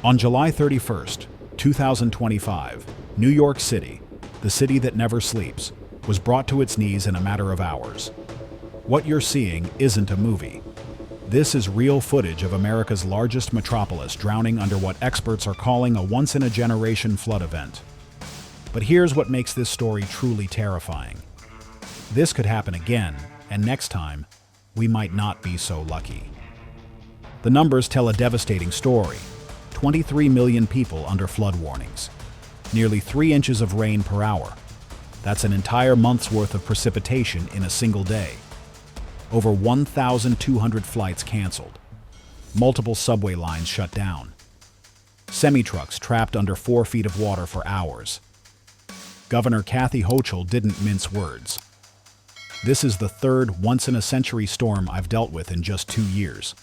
On July 31st, 2025, New York City, the city that never sleeps, was brought to its knees in a matter of hours. What you're seeing isn't a movie. This is real footage of America's largest metropolis drowning under what experts are calling a once-in-a-generation flood event. But here's what makes this story truly terrifying. This could happen again, and next time, we might not be so lucky. The numbers tell a devastating story. 23 million people under flood warnings. Nearly 3 inches of rain per hour. That's an entire month's worth of precipitation in a single day. Over 1,200 flights canceled. Multiple subway lines shut down. Semi-trucks trapped under 4 feet of water for hours. Governor Kathy Hochul didn't mince words. This is the third once-in-a-century storm I've dealt with in just 2 years.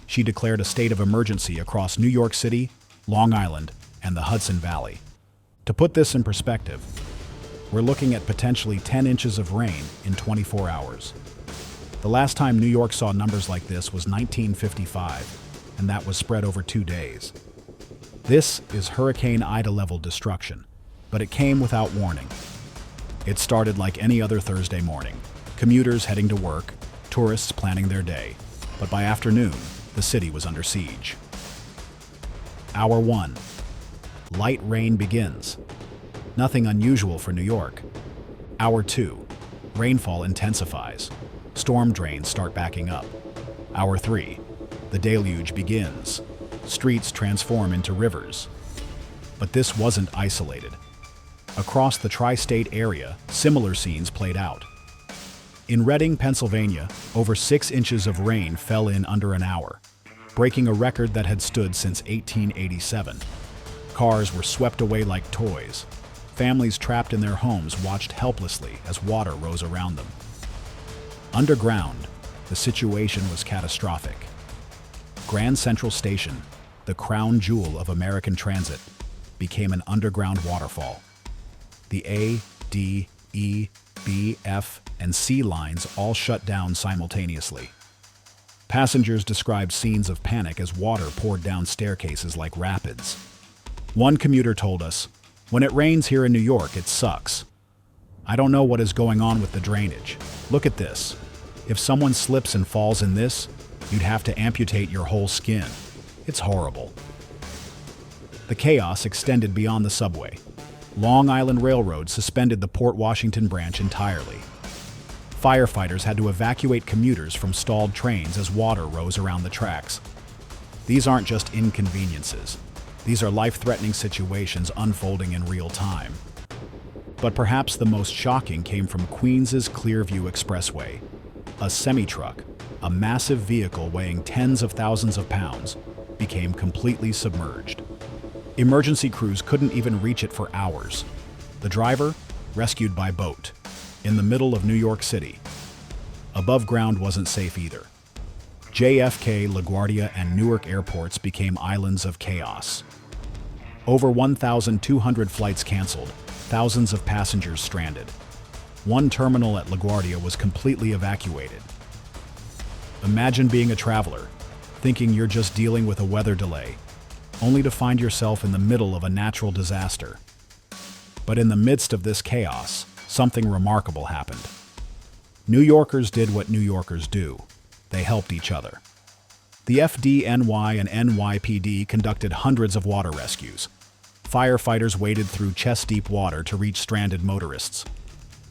She declared a state of emergency across New York City, Long Island, and the Hudson Valley. To put this in perspective, we're looking at potentially 10 inches of rain in 24 hours. The last time New York saw numbers like this was 1955, and that was spread over 2 days. This is Hurricane Ida-level destruction, but it came without warning. It started like any other Thursday morning. Commuters heading to work, tourists planning their day. But by afternoon, the city was under siege. Hour 1. Light rain begins. Nothing unusual for New York. Hour 2. Rainfall intensifies. Storm drains start backing up. Hour 3. The deluge begins. Streets transform into rivers. But this wasn't isolated. Across the tri-state area, similar scenes played out. In Reading, Pennsylvania, over 6 inches of rain fell in under an hour, breaking a record that had stood since 1887. Cars were swept away like toys. Families trapped in their homes watched helplessly as water rose around them. Underground, the situation was catastrophic. Grand Central Station, the crown jewel of American transit, became an underground waterfall. The A, D, E, B, F, and C lines all shut down simultaneously. Passengers described scenes of panic as water poured down staircases like rapids. One commuter told us, "When it rains here in New York, it sucks. I don't know what is going on with the drainage. Look at this. If someone slips and falls in this, you'd have to amputate your whole skin. It's horrible." The chaos extended beyond the subway. Long Island Railroad suspended the Port Washington branch entirely. Firefighters had to evacuate commuters from stalled trains as water rose around the tracks. These aren't just inconveniences. These are life-threatening situations unfolding in real time. But perhaps the most shocking came from Queens's Clearview Expressway. A semi-truck, a massive vehicle weighing tens of thousands of pounds, became completely submerged. Emergency crews couldn't even reach it for hours. The driver, rescued by boat, in the middle of New York City. Above ground wasn't safe either. JFK, LaGuardia, and Newark airports became islands of chaos. Over 1,200 flights canceled, thousands of passengers stranded. One terminal at LaGuardia was completely evacuated. Imagine being a traveler, thinking you're just dealing with a weather delay, only to find yourself in the middle of a natural disaster. But in the midst of this chaos, something remarkable happened. New Yorkers did what New Yorkers do. They helped each other. The FDNY and NYPD conducted hundreds of water rescues. Firefighters waded through chest-deep water to reach stranded motorists.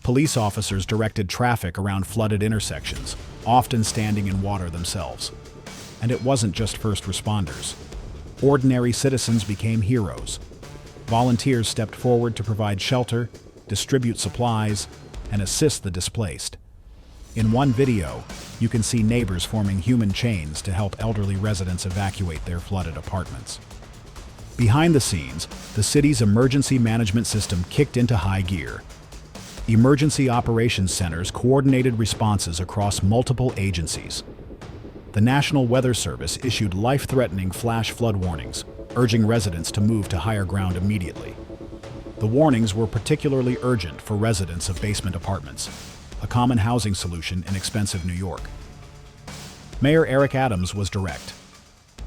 Police officers directed traffic around flooded intersections, often standing in water themselves. And it wasn't just first responders. Ordinary citizens became heroes. Volunteers stepped forward to provide shelter, distribute supplies, and assist the displaced. In one video, you can see neighbors forming human chains to help elderly residents evacuate their flooded apartments. Behind the scenes, the city's emergency management system kicked into high gear. Emergency operations centers coordinated responses across multiple agencies. The National Weather Service issued life-threatening flash flood warnings, urging residents to move to higher ground immediately. The warnings were particularly urgent for residents of basement apartments, a common housing solution in expensive New York. Mayor Eric Adams was direct.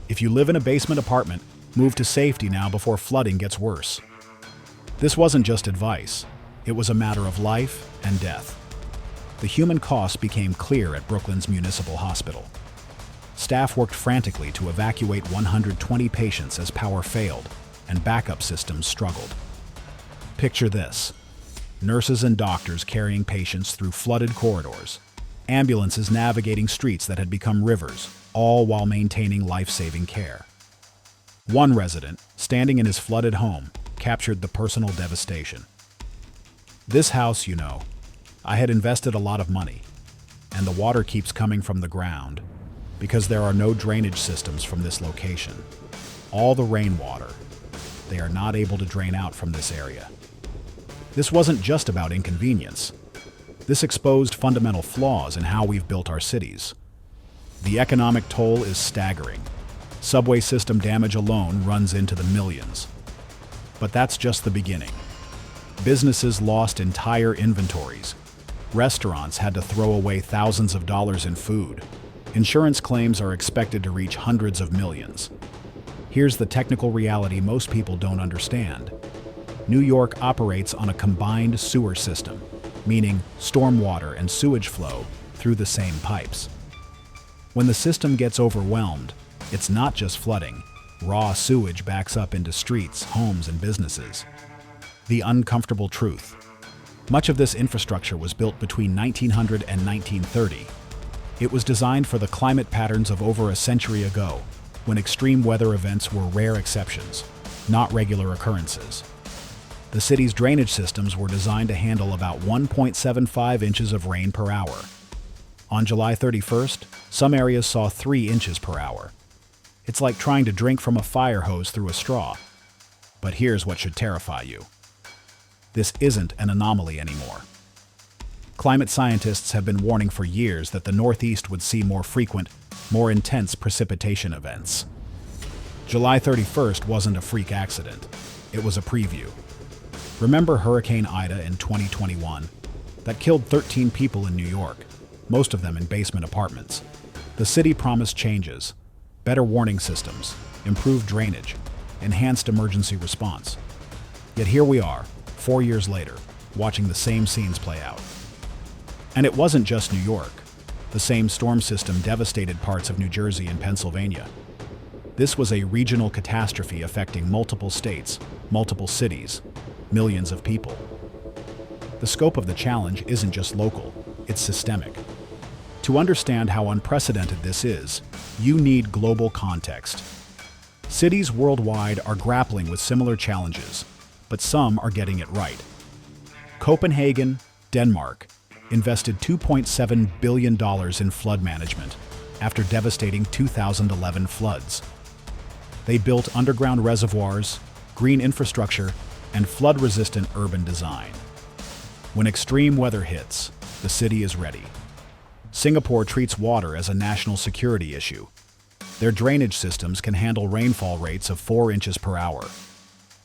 If you live in a basement apartment, Move to safety now before flooding gets worse. This wasn't just advice. It was a matter of life and death. The human cost became clear at Brooklyn's Municipal Hospital. Staff worked frantically to evacuate 120 patients as power failed and backup systems struggled. Picture this: nurses and doctors carrying patients through flooded corridors, ambulances navigating streets that had become rivers, all while maintaining life-saving care. One resident, standing in his flooded home, captured the personal devastation. "This house, I had invested a lot of money, and the water keeps coming from the ground because there are no drainage systems from this location. All the rainwater, they are not able to drain out from this area." This wasn't just about inconvenience. This exposed fundamental flaws in how we've built our cities. The economic toll is staggering. Subway system damage alone runs into the millions. But that's just the beginning. Businesses lost entire inventories. Restaurants had to throw away thousands of dollars in food. Insurance claims are expected to reach hundreds of millions. Here's the technical reality most people don't understand. New York operates on a combined sewer system, meaning stormwater and sewage flow through the same pipes. When the system gets overwhelmed, it's not just flooding. Raw sewage backs up into streets, homes, and businesses. The uncomfortable truth: much of this infrastructure was built between 1900 and 1930. It was designed for the climate patterns of over a century ago, when extreme weather events were rare exceptions, not regular occurrences. The city's drainage systems were designed to handle about 1.75 inches of rain per hour. On July 31st, some areas saw 3 inches per hour. It's like trying to drink from a fire hose through a straw. But here's what should terrify you. This isn't an anomaly anymore. Climate scientists have been warning for years that the Northeast would see more frequent, more intense precipitation events. July 31st wasn't a freak accident. It was a preview. Remember Hurricane Ida in 2021? That killed 13 people in New York, most of them in basement apartments. The city promised changes: better warning systems, improved drainage, enhanced emergency response. Yet here we are, 4 years later, watching the same scenes play out. And it wasn't just New York. The same storm system devastated parts of New Jersey and Pennsylvania. This was a regional catastrophe affecting multiple states, multiple cities, millions of people. The scope of the challenge isn't just local, it's systemic. To understand how unprecedented this is, you need global context. Cities worldwide are grappling with similar challenges, but some are getting it right. Copenhagen, Denmark, invested $2.7 billion in flood management after devastating 2011 floods. They built underground reservoirs, green infrastructure, and flood-resistant urban design. When extreme weather hits, the city is ready. Singapore treats water as a national security issue. Their drainage systems can handle rainfall rates of 4 inches per hour.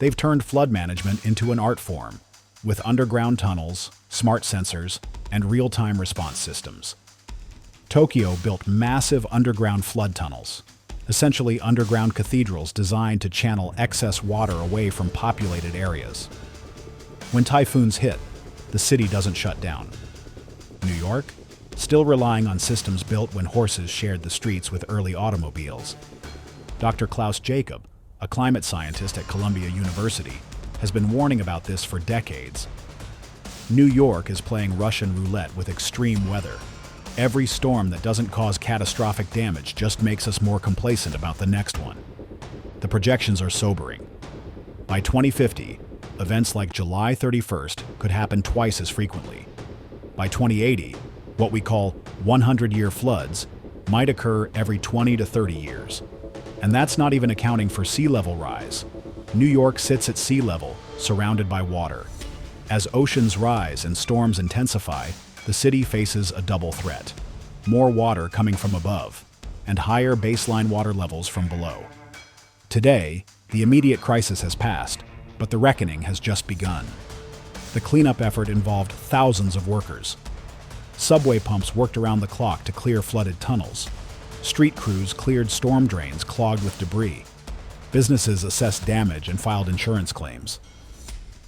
They've turned flood management into an art form, with underground tunnels, smart sensors, and real-time response systems. Tokyo built massive underground flood tunnels, essentially underground cathedrals designed to channel excess water away from populated areas. When typhoons hit, the city doesn't shut down. New York? Still relying on systems built when horses shared the streets with early automobiles. Dr. Klaus Jacob, a climate scientist at Columbia University, has been warning about this for decades. New York is playing Russian roulette with extreme weather. Every storm that doesn't cause catastrophic damage just makes us more complacent about the next one. The projections are sobering. By 2050, events like July 31st could happen twice as frequently. By 2080, what we call 100-year floods might occur every 20 to 30 years. And that's not even accounting for sea level rise. New York sits at sea level, surrounded by water. As oceans rise and storms intensify, the city faces a double threat: more water coming from above, and higher baseline water levels from below. Today, the immediate crisis has passed, but the reckoning has just begun. The cleanup effort involved thousands of workers. Subway pumps worked around the clock to clear flooded tunnels. Street crews cleared storm drains clogged with debris. Businesses assessed damage and filed insurance claims.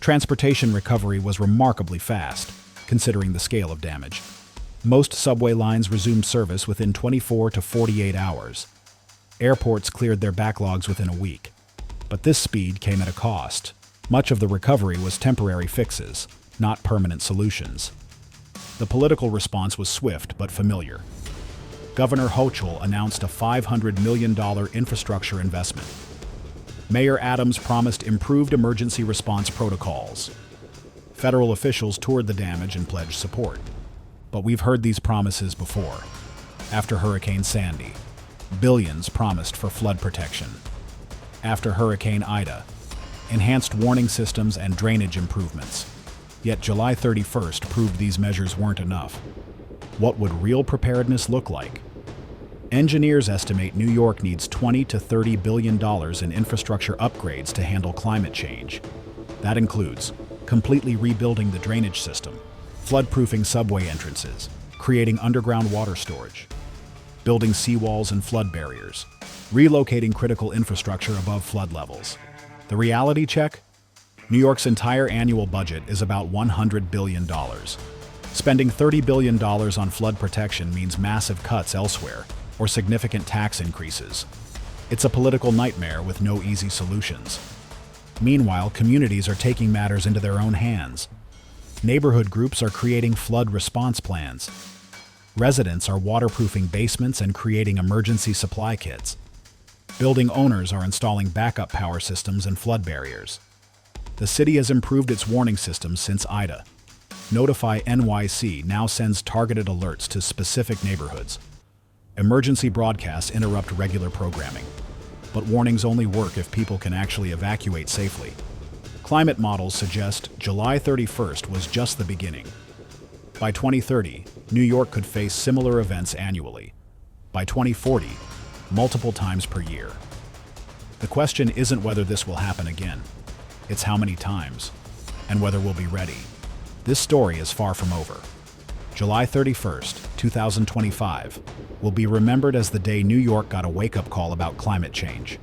Transportation recovery was remarkably fast, considering the scale of damage. Most subway lines resumed service within 24 to 48 hours. Airports cleared their backlogs within a week. But this speed came at a cost. Much of the recovery was temporary fixes, not permanent solutions. The political response was swift but familiar. Governor Hochul announced a $500 million infrastructure investment. Mayor Adams promised improved emergency response protocols. Federal officials toured the damage and pledged support. But we've heard these promises before. After Hurricane Sandy, billions promised for flood protection. After Hurricane Ida, enhanced warning systems and drainage improvements. Yet July 31st proved these measures weren't enough. What would real preparedness look like? Engineers estimate New York needs $20 to $30 billion in infrastructure upgrades to handle climate change. That includes completely rebuilding the drainage system, flood-proofing subway entrances, creating underground water storage, building seawalls and flood barriers, relocating critical infrastructure above flood levels. The reality check? New York's entire annual budget is about $100 billion. Spending $30 billion on flood protection means massive cuts elsewhere, or significant tax increases. It's a political nightmare with no easy solutions. Meanwhile, communities are taking matters into their own hands. Neighborhood groups are creating flood response plans. Residents are waterproofing basements and creating emergency supply kits. Building owners are installing backup power systems and flood barriers. The city has improved its warning systems since Ida. Notify NYC now sends targeted alerts to specific neighborhoods. Emergency broadcasts interrupt regular programming. But warnings only work if people can actually evacuate safely. Climate models suggest July 31st was just the beginning. By 2030, New York could face similar events annually. By 2040, multiple times per year. The question isn't whether this will happen again. It's how many times, and whether we'll be ready. This story is far from over. July 31st, 2025, will be remembered as the day New York got a wake-up call about climate change.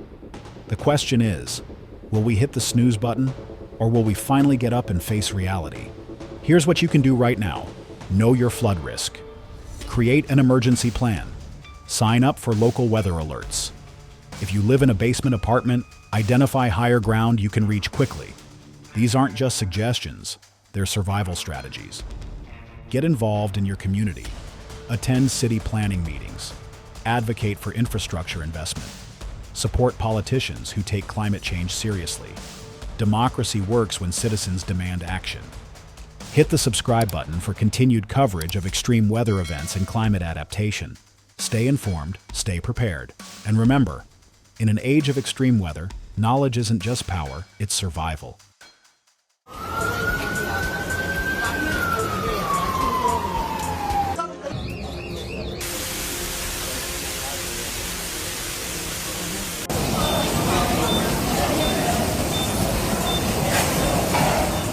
The question is, will we hit the snooze button, or will we finally get up and face reality? Here's what you can do right now. Know your flood risk. Create an emergency plan. Sign up for local weather alerts. If you live in a basement apartment, identify higher ground you can reach quickly. These aren't just suggestions, they're survival strategies. Get involved in your community. Attend city planning meetings. Advocate for infrastructure investment. Support politicians who take climate change seriously. Democracy works when citizens demand action. Hit the subscribe button for continued coverage of extreme weather events and climate adaptation. Stay informed, stay prepared, and remember, in an age of extreme weather, knowledge isn't just power, it's survival.